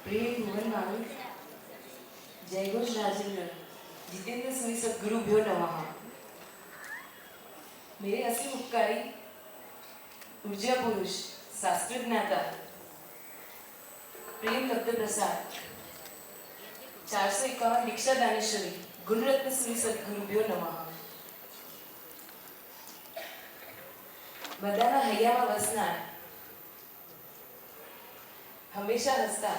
प्रेम भुवन मानु जयघोष राजेंद्र जितेंद्र सुई सद्गुरुभ्यो नमः। मेरे असली उपकारी ऊर्जा पुरुष शास्त्रज्ञाता प्रेम लब्ध प्रसाद 451 दीक्षा दानेश्वरी गुणरत्न सुई सद्गुरुभ्यो नमः। बधाना हૈયામાં વસનાર हमेशा हंसता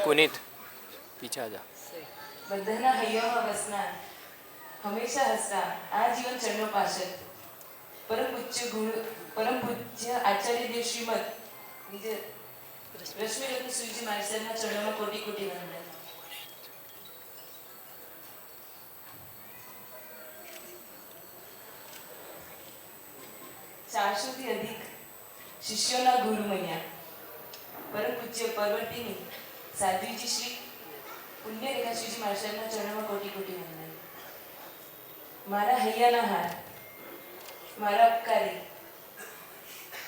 पुनीत पीछे आ जा। बधाना हૈયામાં વસનાર हमेशा हंसता आजीवन चरणों पाशद परम पूज्य आचार्य देव श्रीमद निज रश्मि रत्न सुईजी महाराजના ચરણોમાં કોટી કોટી વંદન। चारशोથી अधिक शिष्योના ગુરુમૈયા પરમ પૂજ્ય પરવર્તિની સાધ્વીજી શ્રી પુણ્યરેખા શ્રીજી महाराजના ચરણોમાં કોટી કોટી વંદન। મારા હૈયાના હાર મારા ઉપકારી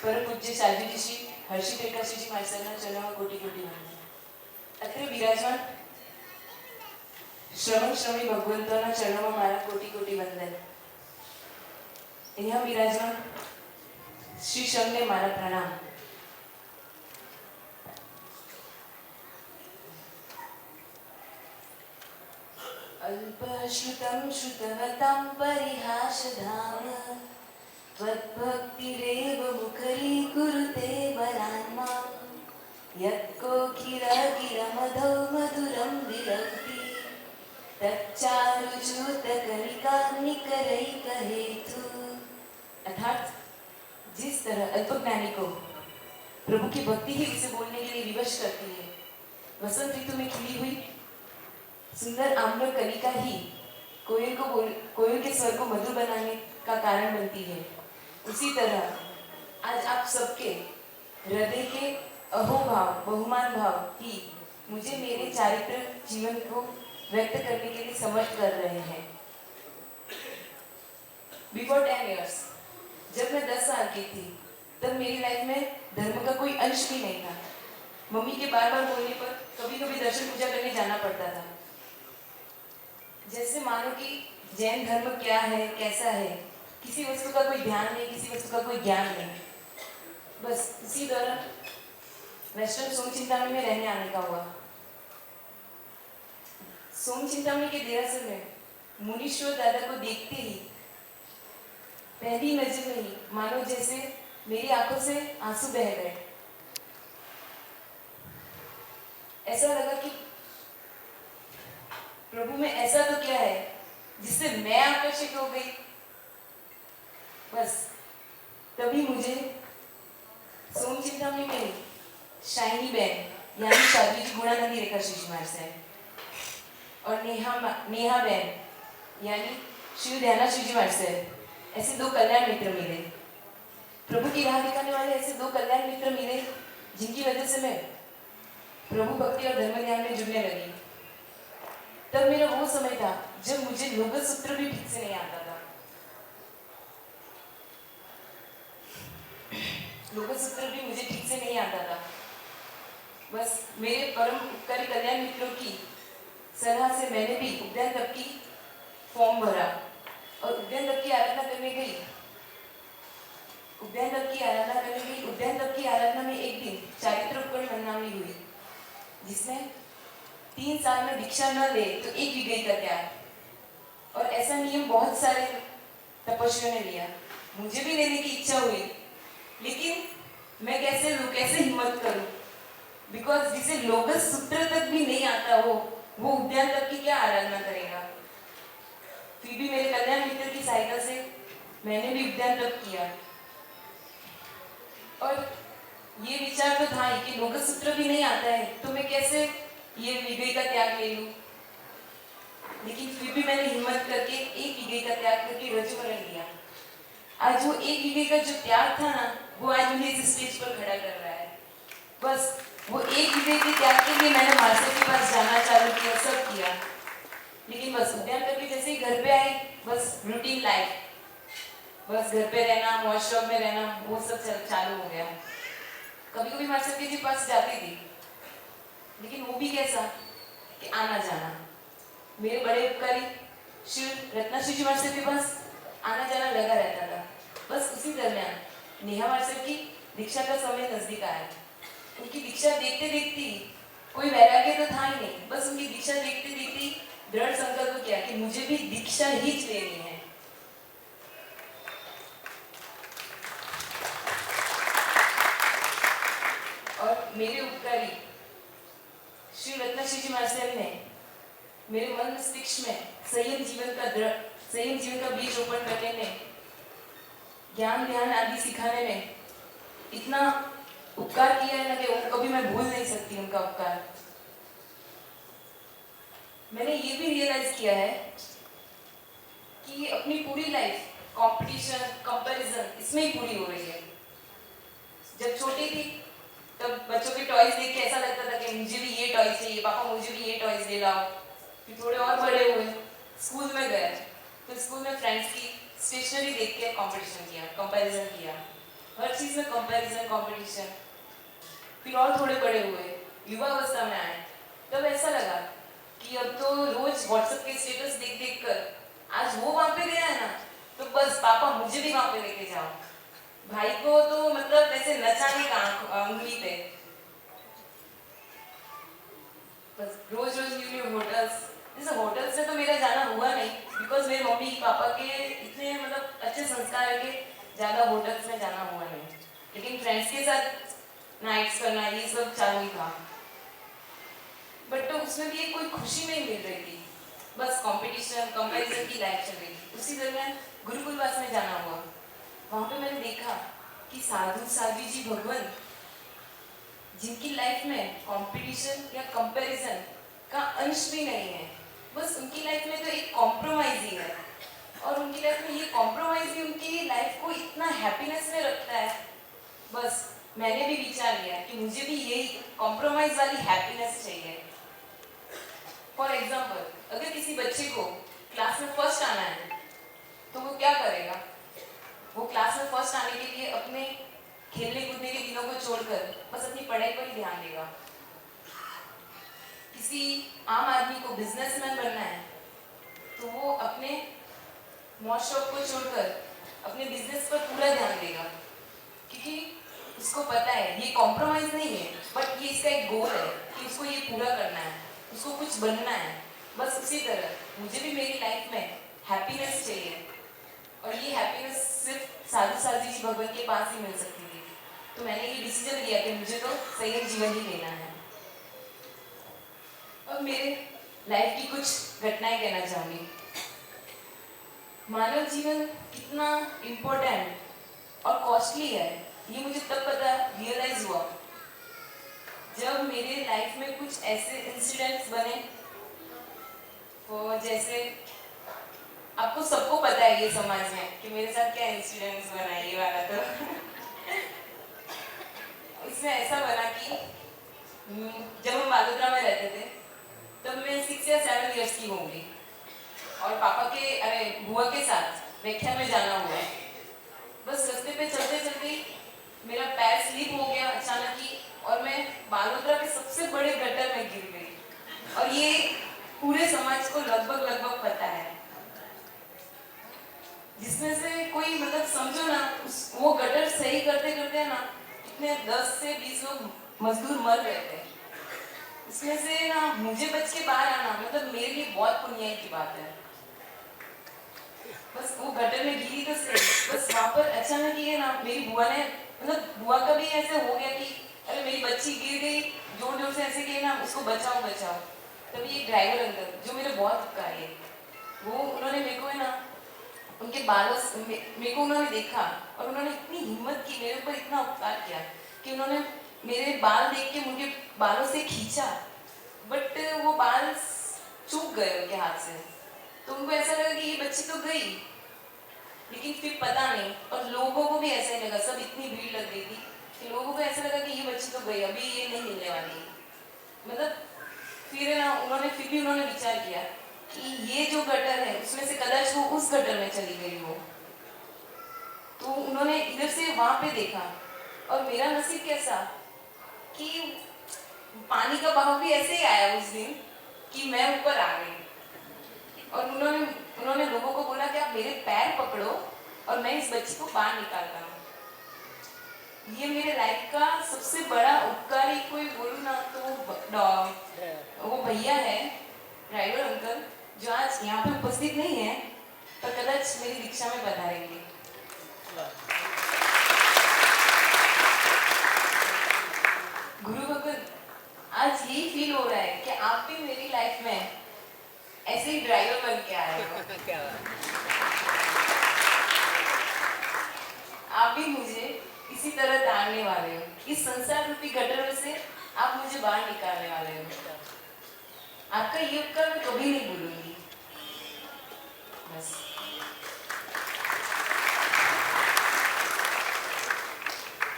પરમ પૂજ્ય સાધ્વીજી શ્રી હર્ષિત રેખા શ્રીજી महाराजના ચરણોમાં કોટી કોટી વંદન। અત્રે બિરાજમાન શ્રવણ શ્રવણી ભગવંતોના ચરણોમાં મારા કોટી કોટી વંદન। અહીંયા બિરાજમાન श्री शंने मारा प्रणाम। अल्पश्रुतं श्रुतवतां परिहासधाम त्वद्भक्तिरेव मुखरीकुरुते बलान्मा यत्कोकिलगिरमधौ मधुरं विलक्ति तच्चारुच्युतकणिकानिकरैकहेतु। अर्थात जिस तरह अल्पज्ञानी को प्रभु की भक्ति ही उसे बोलने के लिए विवश करती है, वसंत ऋतु में खिली हुई सुंदर आम्र कलिका ही कोयल के स्वर को मधुर बनाने का कारण बनती है, उसी तरह आज आप सबके हृदय के अहोभाव बहुमान भाव ही मुझे मेरे चारित्र जीवन को व्यक्त करने के लिए समर्थ कर रहे हैं। Before 10 years जब मैं 10 साल की थी तब मेरी लाइफ में धर्म का कोई अंश भी नहीं था। मम्मी के बार बार बोलने पर कभी कभी दर्शन पूजा करने जाना पड़ता था। जैसे मानो कि जैन धर्म क्या है कैसा है, किसी वस्तु का कोई ध्यान नहीं, किसी वस्तु का कोई ज्ञान नहीं। बस इसी दौरान वेस्टर्न सोम चिंतामणि में रहने आने का हुआ। सोम चिंतामणि के देरासर में मुनीश्वर दादा को देखते ही पहली नजर में ही मानो जैसे मेरी आंखों से आंसू बह गए। ऐसा लगा कि प्रभु में ऐसा तो क्या है जिससे मैं आकर्षित हो गई। बस तभी मुझे सोम चिंतामणि में शाइनी बहन यानी साध्वीजी गुणानंदी रेखा श्रीजी महाराज साहब और नेहा बहन यानी श्री ध्याना श्रीजी महाराज साहब ऐसे दो कल्याण मित्र मिले। प्रभु की राह दिखाने वाले ऐसे दो कल्याण मित्र मिले जिनकी वजह से मैं प्रभु भक्ति और धर्म ज्ञान में जुड़ने लगी। तब मेरा वो समय था जब मुझे लोगत सूत्र भी ठीक से नहीं आता था। लोगत सूत्र भी मुझे ठीक से नहीं आता था। बस मेरे परम उपकारी कल्याण मित्रों की सलाह से मैंने भी उद्यान तप की फॉर्म भरा और उद्यान तप की आराधना करने गई। उद्यान तप की आराधना में एक दिन चारित्र उपकरण वंदनावली हुई जिसमें 3 साल में दीक्षा न ले तो 1 विवेक का त्याग, और ऐसा नियम बहुत सारे तपस्वियों ने लिया। मुझे भी लेने की इच्छा हुई, लेकिन मैं कैसे हिम्मत करूं, बिकॉज जिसे लोगस सूत्र तक भी नहीं आता वो उद्यान तप की क्या आराधना करेगा। फिर भी मेरे कल्याण मित्र की सहायता से मैंने भी उद्यान तप किया और ये विचार तो था ही कि लोगस सूत्र भी नहीं आता है तो मैं कैसे ये विवेक का त्याग ले लूं। लेकिन फिर भी मैंने हिम्मत करके 1 विवेक का त्याग करके रजोवरण लिया। आज वो 1 विवेक का जो त्याग था ना, वो आज मुझे इस स्टेज पर खड़ा कर रहा है। बस वो 1 विवेक के त्याग के लिए मैंने मास्टर के पास जाना चालू किया, सब किया। लेकिन बस उद्यान करके जैसे ही घर पे आए, बस रूटीन लाइफ बस घर पे रहना, वॉशरूम में रहना, वो सब चालू हो गया। कभी कभी मास्टर के जी पास जाती थी, लेकिन वो भी कैसा कि आना जाना। मेरे बड़े उपकारी श्री रत्नाश्री जी मास्टर के पास आना जाना लगा रहता था। बस उसी दरमियान नेहा मास्टर की दीक्षा का समय नजदीक आया। उनकी दीक्षा देखते देखते ही, कोई वैराग्य तो था ही नहीं, बस उनकी दीक्षा देखते देखते ही दृढ़ संकल्प किया कि मुझे भी दीक्षा ही लेनी है। और मेरे उपकारी श्री रत्नाश्री जी मास्टर ने मेरे मन मस्तिष्क में संयम जीवन का बीज रोपण करने में, ज्ञान ध्यान आदि सिखाने में इतना उपकार किया है ना कि वो कभी मैं भूल नहीं सकती उनका उपकार। मैंने ये भी रियलाइज किया है कि अपनी पूरी लाइफ कंपटीशन, कंपैरिजन इसमें ही पूरी हो रही है। जब छोटी थी तब बच्चों के टॉयज देख के ऐसा लगता था कि मुझे भी ये टॉयज चाहिए, पापा मुझे भी ये टॉयज दे लाओ। फिर थोड़े और बड़े हुए, स्कूल में गए, तो स्कूल में फ्रेंड्स की स्टेशनरी देख के कंपटीशन किया, कंपैरिजन किया, हर चीज में कंपैरिजन, कंपटीशन। फिर और थोड़े बड़े हुए, युवा अवस्था में आए, तब ऐसा लगा कि अब तो रोज व्हाट्सएप के स्टेटस देख देख कर आज वो वहां पे गया है ना, तो बस पापा मुझे भी वहां पे लेके जाओ। भाई को तो मतलब ऐसे नचाने का उंगली पे, बस रोज रोज न्यू होटल्स। जैसे होटल से तो मेरा जाना हुआ नहीं, बिकॉज मेरे मम्मी पापा के इतने मतलब अच्छे संस्कार है कि ज्यादा होटल्स में जाना हुआ नहीं। लेकिन फ्रेंड्स के साथ नाइट्स करना ये सब चालू ही था। बट तो उसमें भी कोई खुशी नहीं मिल रही थी, बस कंपटीशन, कंपैरिजन की लाइफ चल रही थी। उसी दरमियान गुरुकुलवास में जाना हुआ। वहां पे मैंने देखा कि साधु साध्वी जी भगवान, जिनकी लाइफ में कंपटीशन या कंपैरिजन का अंश भी नहीं है, बस उनकी लाइफ में तो एक कॉम्प्रोमाइज ही है। और उनकी लाइफ में ये कॉम्प्रोमाइज ही उनकी लाइफ को इतना हैप्पीनेस में रखता है। बस मैंने भी विचार लिया कि मुझे भी यही कॉम्प्रोमाइज वाली हैप्पीनेस चाहिए। फॉर एग्जाम्पल, अगर किसी बच्चे को क्लास में फर्स्ट आना है तो वो क्या करेगा? वो क्लास में फर्स्ट आने के लिए अपने खेलने कूदने के दिनों को छोड़कर बस अपनी पढ़ाई पर ही ध्यान देगा। किसी आम आदमी को बिजनेसमैन बनना है तो वो अपने मौज शौक को छोड़कर अपने बिजनेस पर पूरा ध्यान देगा, क्योंकि उसको पता है ये कॉम्प्रोमाइज नहीं है, बट ये इसका एक गोल है कि उसको ये पूरा करना है, उसको कुछ बनना है। बस उसी तरह मुझे भी मेरी लाइफ में हैप्पीनेस चाहिए, और ये हैप्पीनेस सिर्फ साधु साध्वी जी भगवान के पास ही मिल सकती थी। तो मैंने ये डिसीजन लिया कि मुझे तो संयम जीवन ही लेना है। अब मेरे लाइफ की कुछ घटनाएं कहना चाहूंगी। मानव जीवन कितना इम्पोर्टेंट और कॉस्टली है, ये मुझे तब पता रियलाइज हुआ जब मेरे लाइफ में कुछ ऐसे इंसिडेंट्स बने। तो जैसे आपको सबको पता है ये समाज में कि मेरे साथ क्या इंसिडेंट्स बना ये वाला। तो इसमें ऐसा बना कि जब हम बालोतरा में रहते थे तब मैं 6 या 7 इयर्स की होंगी, और पापा के बुआ के साथ व्याख्यान में जाना हुआ। बस रास्ते पे चलते चलते मेरा पैर स्लिप हो गया अचानक ही, और मैं बालोतरा के सबसे बड़े गटर में गिर गई। और ये पूरे समाज को लगभग पता है, जिसमें से कोई मतलब समझो ना, वो गटर सही करते करते ना इतने 10 से 20 लोग मजदूर मर गए थे। इसमें से ना मुझे बच के बाहर आना मतलब मेरे लिए बहुत पुण्य की बात है। बस वो गटर में गिरी तो सही, बस वहां पर अचानक ये ना मेरी बुआ ने, मतलब बुआ का भी ऐसे हो गया कि अरे मेरी बच्ची गिर गई, जोर जोर से ऐसे किए ना उसको बचाओ बचाओ। तभी एक ड्राइवर अंकल जो मेरे बहुत उपकारी है, वो उन्होंने मेरे को है ना उनके बालों से मेरे को उन्होंने देखा, और उन्होंने इतनी हिम्मत की, मेरे ऊपर इतना उपकार किया कि उन्होंने मेरे बाल देख के मुझे बालों से खींचा, बट वो बाल चूक गए उनके हाथ से। तो उनको ऐसा लगा कि ये बच्ची तो गई, लेकिन फिर पता नहीं, और लोगों को भी ऐसा ही लगा, सब इतनी भीड़ लग गई थी कि लोगों को ऐसा लगा कि ये बच्ची तो गई, अभी ये नहीं मिलने वाली। मतलब फिर ना उन्होंने विचार किया कि ये जो गटर है उसमें से कदाच वो उस गटर में चली गई हो। तो उन्होंने इधर से वहाँ पे देखा, और मेरा नसीब कैसा कि पानी का बहाव भी ऐसे ही आया उस दिन कि मैं ऊपर आ गई, और उन्होंने उन्होंने लोगों को बोला कि आप मेरे पैर पकड़ो और मैं इस बच्ची को बाहर निकालता हूँ। ये मेरे लाइफ का सबसे बड़ा उपकारी कोई बोलूँ ना तो वो भैया है, ड्राइवर अंकल, जो आज यहाँ पे उपस्थित नहीं है पर कदाच मेरी दीक्षा में पधारेंगे। गुरु भगवान, आज यही फील हो रहा है कि आप भी मेरी लाइफ में ऐसे ही ड्राइवर बन के आए हो। आप भी मुझे इसी तरह तारने वाले हो, इस संसार रूपी गटर से आप मुझे बाहर निकालने वाले हो। आपका ये उपकार मैं कभी नहीं भूलूंगी। बस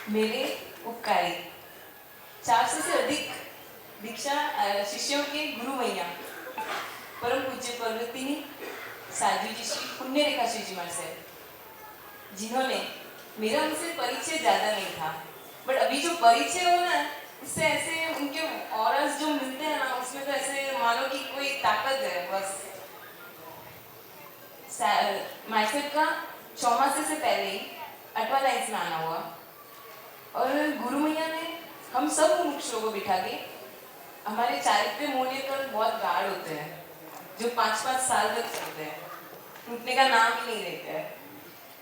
मेरे उपकारी 400 से अधिक दीक्षा शिष्यों के गुरु मैया परम पूज्य पर्वतिनी साधु जी श्री पुण्य रेखा श्री जी महाराज, जिन्होंने, मेरा उनसे परिचय ज्यादा नहीं था, बट अभी जो परिचय हो ना उससे ऐसे उनके ऑरस जो मिलते हैं ना उसमें तो ऐसे मानो कि कोई ताकत है। बस माइसेट का चौमासे से पहले ही 8वां लाइन्स में आना हुआ, और गुरु मैया ने हम सब मुमुक्षुओं को बिठा के, हमारे चारित्र्य मूल्य बहुत गाढ़ होते हैं जो 5-5 साल तक चलते हैं, टूटने का नाम ही नहीं लेते हैं।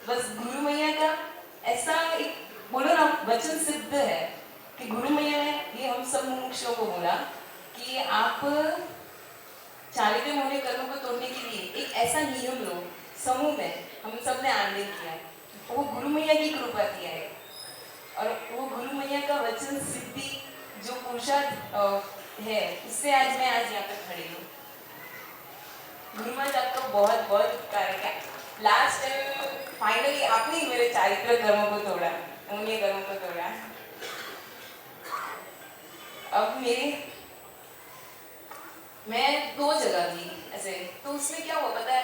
बस गुरु मैया का ऐसा एक बोलो ना वचन सिद्ध है कि गुरु मैया ने ये हम सब मुमुक्षुओं को बोला कि आप चारित्र्य मूल्य कर्मों को तोड़ने के लिए एक ऐसा नियम लो, समूह में हम सब ने आंदोलन किया है, वो गुरु मैया की कृपा किया है, और वो गुरु मैया का वचन सिद्धि जो पुरुषार्थ है उससे आज मैं यहाँ पे खड़ी हूँ। गुरु महाराज आपका बहुत बहुत उपकार है। लास्ट टाइम फाइनली आपने ही मेरे चारित्र कर्मों को तोड़ा, मूल्य कर्मों को तोड़ा। अब मैं 2 जगह थी ऐसे, तो उसमें क्या हुआ पता है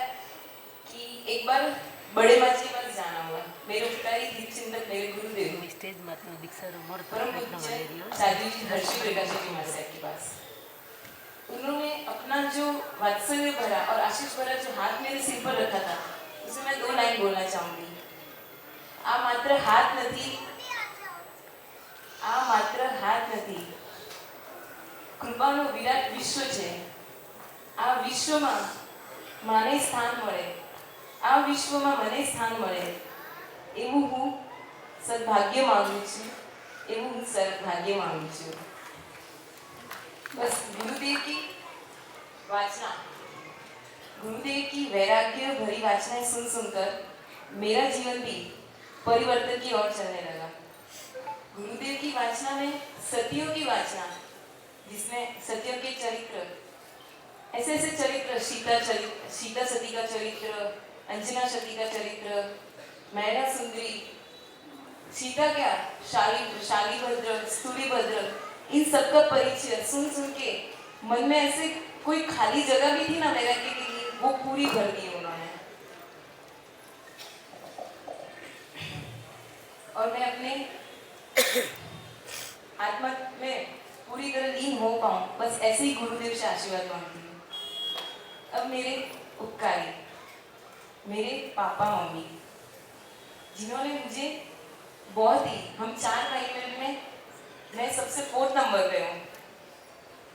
कि एक बार बड़े बाजी के पास जाना हुआ, मेरे उपकारी दीपचिंतक मेरे गुरुदेव परम पूज्य साधु जी हर्षी रेखा जी महाराज के पास, उन्होंने अपना जो वात्सल्य भरा और आशीष भरा जो हाथ मेरे सिर पर रखा था, उसमें मैं 2 लाइन बोलना चाहूंगी। आ मात्र हाथ નથી, કૃપાનો વિરાટ વિશ્વ છે। આ વિશ્વમાં મને સ્થાન મળે, આ વિશ્વમાં મને સ્થાન મળે એવું હું સદભાગ્ય માંગુ છું, એવું હું સદભાગ્ય માંગુ છું। बस गुरुदेव की वाचना, गुरुदेव की वैराग्य भरी वाचनाएं सुन सुनकर मेरा जीवन भी परिवर्तन की ओर चलने लगा। गुरुदेव की वाचना में सतियों की वाचना, जिसमें सतियों के चरित्र, ऐसे ऐसे चरित्र, सीता सती का चरित्र, अंजना सती का चरित्र, मैना सुंदरी, सीता क्या शालीभद्र, स्तूलीभद्र, इन सबका परिचय सुन सुन के मन में ऐसे कोई खाली जगह भी थी ना वैराग्य के लिए, वो पूरी भर दी उन्होंने। और मैं अपने आत्मा में पूरी तरह लीन हो पाऊं, बस ऐसे ही गुरुदेव से आशीर्वाद मांगती हूँ। अब मेरे उपकारी, मेरे पापा मम्मी, जिन्होंने मुझे बहुत ही, हम 4 भाई बहन में मैं सबसे 4th नंबर पे हूँ,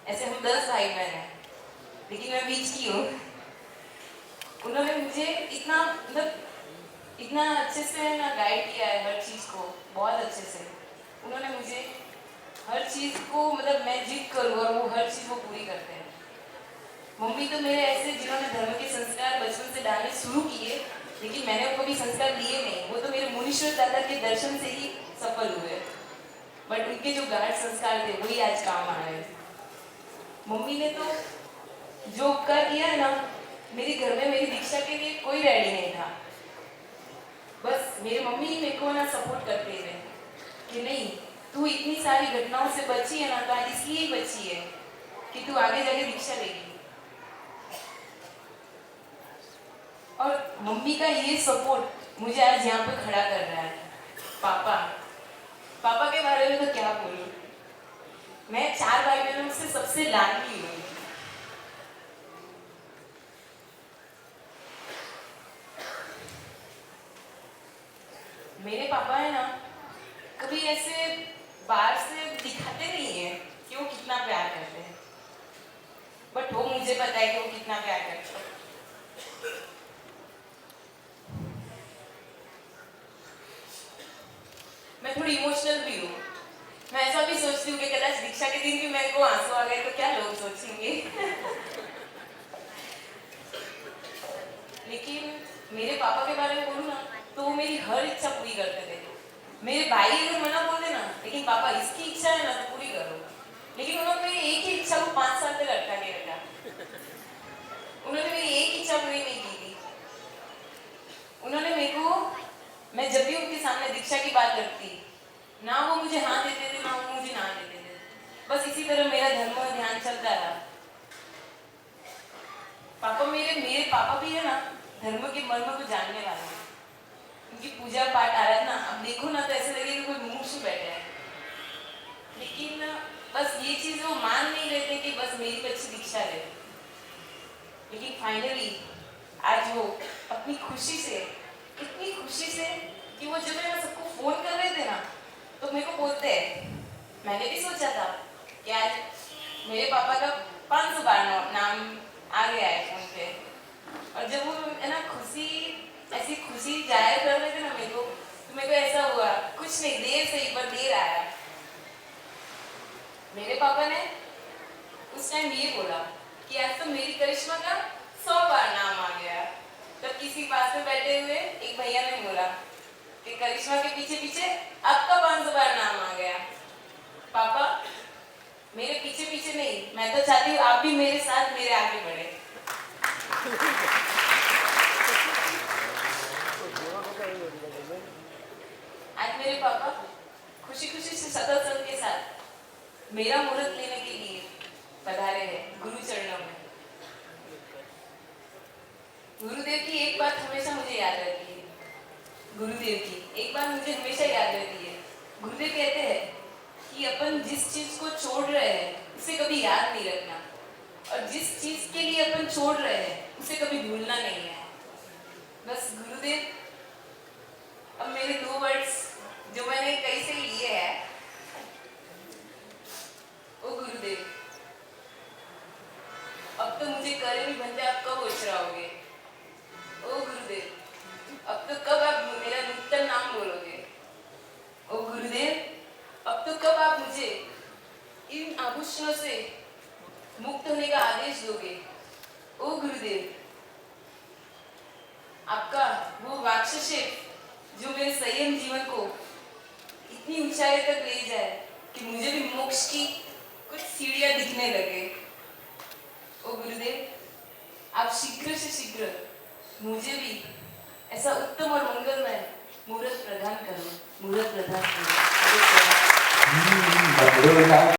ऐसे हम 10 भाई बहन हैं लेकिन मैं बीच की हूँ। उन्होंने मुझे इतना मतलब इतना अच्छे से ना गाइड किया है हर चीज़ को, बहुत अच्छे से। उन्होंने मुझे हर चीज़ को मतलब मैं जिद करूँ और वो हर चीज़ को पूरी करते हैं। मम्मी तो मेरे ऐसे जिन्होंने धर्म के संस्कार बचपन से डालने शुरू किए, लेकिन मैंने कभी संस्कार लिए नहीं, वो तो मेरे मुनीश्वर दादा के दर्शन से ही सफल हुए, बट उनके जो गाढ़ संस्कार थे वही आज काम आ रहे हैं। मम्मी ने तो जो उपकार किया है ना, मेरे घर में मेरी दीक्षा के लिए कोई रेडी नहीं था, बस मेरी मम्मी ही मेरे को ना सपोर्ट करते थे कि नहीं तू इतनी सारी घटनाओं से बची है ना, तो आज इसलिए ही बची है कि तू आगे जाके दीक्षा लेगी। और मम्मी का ये सपोर्ट मुझे आज यहाँ पे खड़ा कर रहा है। पापा पापा के बारे में तो क्या बोलूं। मैं 4 भाई बहनों में से सबसे लाडली हूँ। मेरे पापा है ना, कभी ऐसे बाहर से दिखाते नहीं है कि वो कितना प्यार करते हैं, बट वो मुझे पता है कि वो कितना प्यार करते हैं। मैं थोड़ी इमोशनल भी हूँ। मैं ऐसा भी सोचती हूँ कि कदाच दीक्षा के दिन भी मेरे को आंसू आ गए तो क्या लोग सोचेंगे। लेकिन मेरे पापा के बारे में बोलूँ ना, तो वो मेरी हर इच्छा पूरी करते थे। मेरे भाई अगर मना बोल देना, लेकिन पापा इसकी इच्छा है ना तो पूरी करो। लेकिन उन्होंने मेरी एक ही इच्छा को 5 साल तक अटका के रखा। उन्होंने मेरी एक इच्छा पूरी नहीं की थी। उन्होंने मेरे को, मैं जब भी उनके सामने दीक्षा की बात करती, ना वो मुझे हाँ देते थे ना वो मुझे ना देते थे। बस इसी तरह मेरा धर्म और ध्यान चलता रहा। पापा मेरे पापा भी है ना, धर्म के मर्म को जानने वाले हैं। उनकी पूजा पाठ आराधना अब देखो ना तो ऐसे लगे कि कोई मुंह से बैठा है। लेकिन बस ये चीज वो मान नहीं रहे थे कि बस मेरी बच्ची दीक्षा ले। लेकिन फाइनली आज वो अपनी खुशी से, इतनी खुशी से कि वो जब मैं सबको फोन कर रहे थे ना, तो मेरे को बोलते हैं, मैंने भी सोचा था कि आज मेरे पापा का 500 बार नाम आ गया है फोन पे। और जब वो है ना खुशी, ऐसी खुशी जाहिर कर रहे थे ना मेरे को, तो मेरे को ऐसा हुआ, कुछ नहीं, देर सही पर देर आया। मेरे पापा ने उस टाइम ये बोला कि आज तो मेरी करिश्मा का 100 बार नाम आ गया। तब किसी पास में बैठे हुए एक भैया ने बोला कि करिश्मा के पीछे पीछे आपका 500 बार नाम आ गया। पापा मेरे पीछे पीछे नहीं, मैं तो चाहती हूँ आप भी मेरे साथ मेरे आगे बढ़े। आज मेरे पापा खुशी खुशी से सकल संग के साथ मेरा मुहूर्त लेने के लिए पधारे हैं गुरु चरणों में। गुरुदेव की एक बात हमेशा मुझे याद रहती है। गुरुदेव की एक बात मुझे हमेशा याद रहती है। गुरुदेव कहते हैं कि अपन जिस चीज को छोड़ रहे हैं उसे कभी याद नहीं रखना, और जिस चीज के लिए अपन छोड़ रहे हैं उसे कभी भूलना नहीं है। बस गुरुदेव, अब मेरे 2 वर्ड्स जो मैंने कहीं से लिए हैं, ओ गुरुदेव, अब तो मुझे करे भी बनते आप कब उछराओगे। ओ गुरुदेव, अब तो कब आप मेरा नूतन नाम बोलोगे। ओ गुरुदेव, अब तो कब आप मुझे इन आभूषणों से मुक्त होने का आदेश दोगे। ओ गुरुदेव, आपका वो वाक्शेप जो मेरे संयम जीवन को इतनी ऊंचाई तक ले जाए कि मुझे भी मोक्ष की कुछ सीढ़ियां दिखने लगे। ओ गुरुदेव, आप शीघ्र से शीघ्र मुझे भी ऐसा उत्तम और मंगलमय मुहूर्त प्रदान करो। मुहूर्त प्रदान करो।